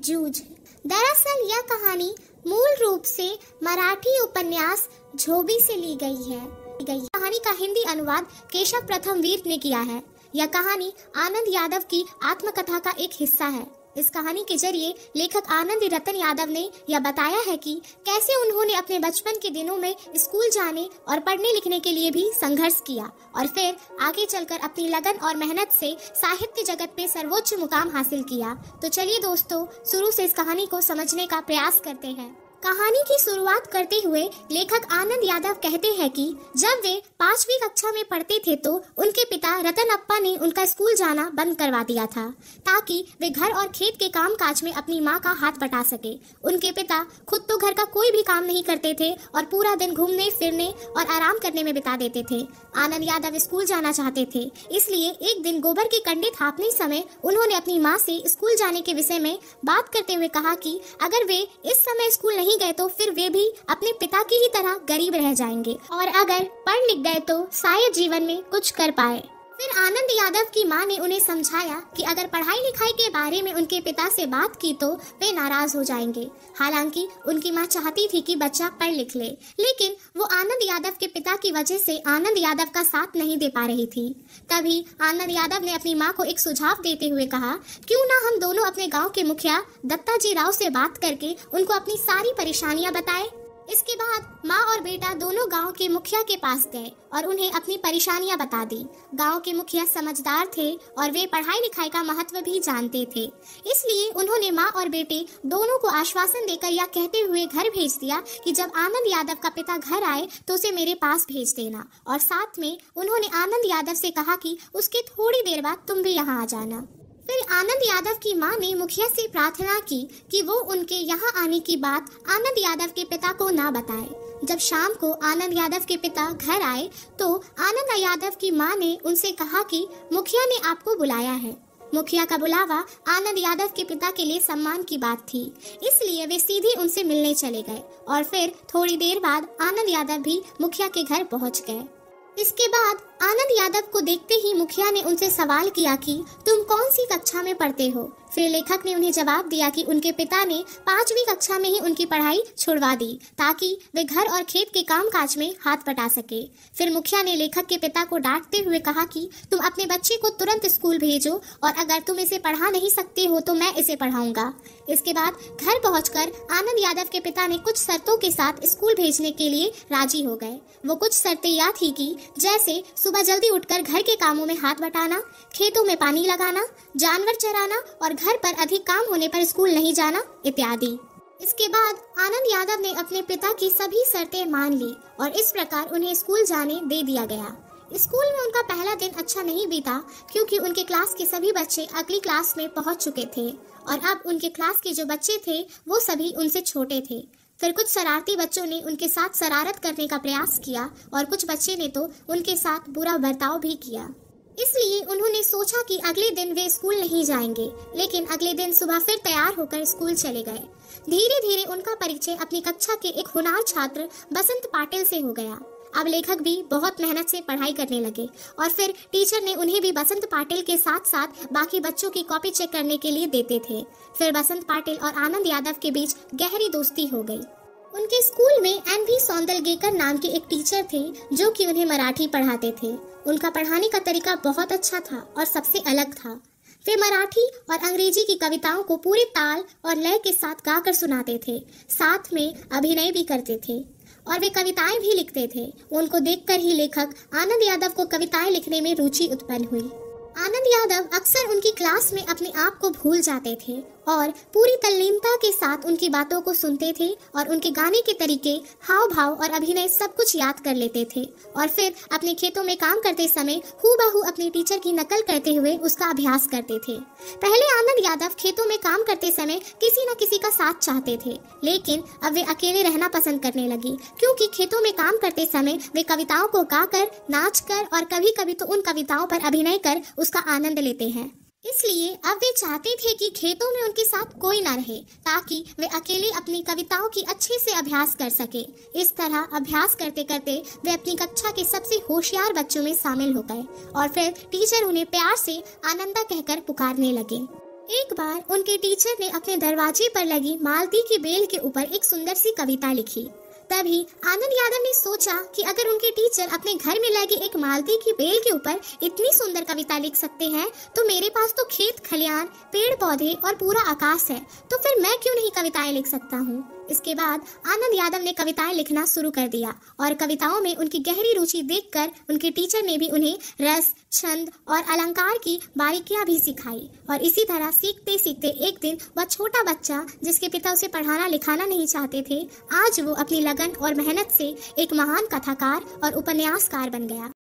जूझ। दरअसल यह कहानी मूल रूप से मराठी उपन्यास झोबी से ली गई है। कहानी का हिंदी अनुवाद केशव प्रथम वीर ने किया है। यह कहानी आनंद यादव की आत्मकथा का एक हिस्सा है। इस कहानी के जरिए लेखक आनंद रतन यादव ने यह बताया है कि कैसे उन्होंने अपने बचपन के दिनों में स्कूल जाने और पढ़ने लिखने के लिए भी संघर्ष किया और फिर आगे चलकर अपनी लगन और मेहनत से साहित्य जगत में सर्वोच्च मुकाम हासिल किया। तो चलिए दोस्तों, शुरू से इस कहानी को समझने का प्रयास करते हैं। कहानी की शुरुआत करते हुए लेखक आनंद यादव कहते हैं कि जब वे 5वीं कक्षा में पढ़ते थे तो उनके पिता रतन अप्पा ने उनका स्कूल जाना बंद करवा दिया था ताकि वे घर और खेत के काम काज में अपनी मां का हाथ बटा सके। उनके पिता खुद तो घर का कोई भी काम नहीं करते थे और पूरा दिन घूमने फिरने और आराम करने में बिता देते थे। आनंद यादव स्कूल जाना चाहते थे, इसलिए एक दिन गोबर के कंडे थापने समय उन्होंने अपनी माँ से स्कूल जाने के विषय में बात करते हुए कहा कि अगर वे इस समय स्कूल नहीं गए तो फिर वे भी अपने पिता की ही तरह गरीब रह जाएंगे और अगर पढ़ लिख गए तो शायद जीवन में कुछ कर पाए। फिर आनंद यादव की मां ने उन्हें समझाया कि अगर पढ़ाई लिखाई के बारे में उनके पिता से बात की तो वे नाराज हो जाएंगे। हालांकि उनकी मां चाहती थी कि बच्चा पढ़ लिख ले, लेकिन वो आनंद यादव के पिता की वजह से आनंद यादव का साथ नहीं दे पा रही थी। तभी आनंद यादव ने अपनी मां को एक सुझाव देते हुए कहा, क्यों ना हम दोनों अपने गाँव के मुखिया दत्ताजी राव से बात करके उनको अपनी सारी परेशानियां बताएं। इसके बाद माँ और बेटा दोनों गांव के मुखिया के पास गए और उन्हें अपनी परेशानियां बता दी। गांव के मुखिया समझदार थे और वे पढ़ाई लिखाई का महत्व भी जानते थे, इसलिए उन्होंने माँ और बेटे दोनों को आश्वासन देकर यह कहते हुए घर भेज दिया कि जब आनंद यादव का पिता घर आए तो उसे मेरे पास भेज देना। और साथ में उन्होंने आनंद यादव से कहा कि उसके थोड़ी देर बाद तुम भी यहाँ आ जाना। फिर आनंद यादव की मां ने मुखिया से प्रार्थना की कि वो उनके यहाँ आने की बात आनंद यादव के पिता को ना बताए। जब शाम को आनंद यादव के पिता घर आए तो आनंद यादव की मां ने उनसे कहा कि मुखिया ने आपको बुलाया है। मुखिया का बुलावा आनंद यादव के पिता के लिए सम्मान की बात थी, इसलिए वे सीधे उनसे मिलने चले गए और फिर थोड़ी देर बाद आनंद यादव भी मुखिया के घर पहुंच गए। इसके बाद आनंद यादव को देखते ही मुखिया ने उनसे सवाल किया कि तुम कौन सी कक्षा में पढ़ते हो। फिर लेखक ने उन्हें जवाब दिया कि उनके पिता ने 5वीं कक्षा में ही उनकी पढ़ाई छुड़वा दी ताकि वे घर और खेत के काम काज में हाथ बटा सके। फिर मुखिया ने लेखक के पिता को डांटते हुए कहा कि तुम अपने बच्चे को तुरंत स्कूल भेजो और अगर तुम इसे पढ़ा नहीं सकते हो तो मैं इसे पढ़ाऊंगा। इसके बाद घर पहुंचकर आनंद यादव के पिता ने कुछ शर्तों के साथ स्कूल भेजने के लिए राजी हो गए। वो कुछ शर्तें यह थी कि जैसे सुबह जल्दी उठकर घर के कामों में हाथ बटाना, खेतों में पानी लगाना, जानवर चराना और घर पर अधिक काम होने पर स्कूल नहीं जाना इत्यादि। इसके बाद आनंद यादव ने अपने पिता की सभी शर्तें मान ली और इस प्रकार उन्हें स्कूल जाने दे दिया गया। स्कूल में उनका पहला दिन अच्छा नहीं बीता क्योंकि उनके क्लास के सभी बच्चे अगली क्लास में पहुंच चुके थे और अब उनके क्लास के जो बच्चे थे वो सभी उनसे छोटे थे। फिर कुछ शरारती बच्चों ने उनके साथ शरारत करने का प्रयास किया और कुछ बच्चे ने तो उनके साथ बुरा बर्ताव भी किया। इसलिए उन्होंने सोचा कि अगले दिन वे स्कूल नहीं जाएंगे, लेकिन अगले दिन सुबह फिर तैयार होकर स्कूल चले गए। धीरे धीरे उनका परिचय अपनी कक्षा के एक होनहार छात्र बसंत पाटिल से हो गया। अब लेखक भी बहुत मेहनत से पढ़ाई करने लगे और फिर टीचर ने उन्हें भी बसंत पाटिल के साथ साथ बाकी बच्चों की कॉपी चेक करने के लिए देते थे। फिर बसंत पाटिल और आनंद यादव के बीच गहरी दोस्ती हो गई। उनके स्कूल में एम.वी. सौंदलगेकर नाम के एक टीचर थे जो कि उन्हें मराठी पढ़ाते थे। उनका पढ़ाने का तरीका बहुत अच्छा था और सबसे अलग था। वे मराठी और अंग्रेजी की कविताओं को पूरे ताल और लय के साथ गाकर सुनाते थे, साथ में अभिनय भी करते थे और वे कविताएं भी लिखते थे। उनको देखकर ही लेखक आनंद यादव को कविताएं लिखने में रुचि उत्पन्न हुई। आनंद यादव अक्सर उनकी क्लास में अपने आप को भूल जाते थे और पूरी तल्लीनता के साथ उनकी बातों को सुनते थे और उनके गाने के तरीके, हाव भाव और अभिनय सब कुछ याद कर लेते थे और फिर अपने खेतों में काम करते समय हूबहू अपने टीचर की नकल करते हुए उसका अभ्यास करते थे। पहले आनंद यादव खेतों में काम करते समय किसी न किसी का साथ चाहते थे, लेकिन अब वे अकेले रहना पसंद करने लगी क्योंकि खेतों में काम करते समय वे कविताओं को गाकर, नाच कर और कभी कभी तो उन कविताओं पर अभिनय कर उसका आनंद लेते हैं। इसलिए अब वे चाहते थे कि खेतों में उनके साथ कोई न रहे ताकि वे अकेले अपनी कविताओं की अच्छे से अभ्यास कर सके। इस तरह अभ्यास करते करते वे अपनी कक्षा के सबसे होशियार बच्चों में शामिल हो गए और फिर टीचर उन्हें प्यार से आनंदा कहकर पुकारने लगे। एक बार उनके टीचर ने अपने दरवाजे पर लगी मालती की बेल के ऊपर एक सुंदर सी कविता लिखी। तभी आनंद यादव ने सोचा कि अगर उनके टीचर अपने घर में लगे एक मालती की बेल के ऊपर इतनी सुंदर कविता लिख सकते हैं, तो मेरे पास तो खेत खलियान, पेड़ पौधे और पूरा आकाश है, तो फिर मैं क्यों नहीं कविताएं लिख सकता हूँ। इसके बाद आनंद यादव ने कविताएं लिखना शुरू कर दिया और कविताओं में उनकी गहरी रुचि देखकर उनके टीचर ने भी उन्हें रस, छंद और अलंकार की बारीकियां भी सिखाई। और इसी तरह सीखते सीखते एक दिन वह छोटा बच्चा जिसके पिता उसे पढ़ाना लिखाना नहीं चाहते थे, आज वो अपनी लगन और मेहनत से एक महान कथाकार और उपन्यासकार बन गया।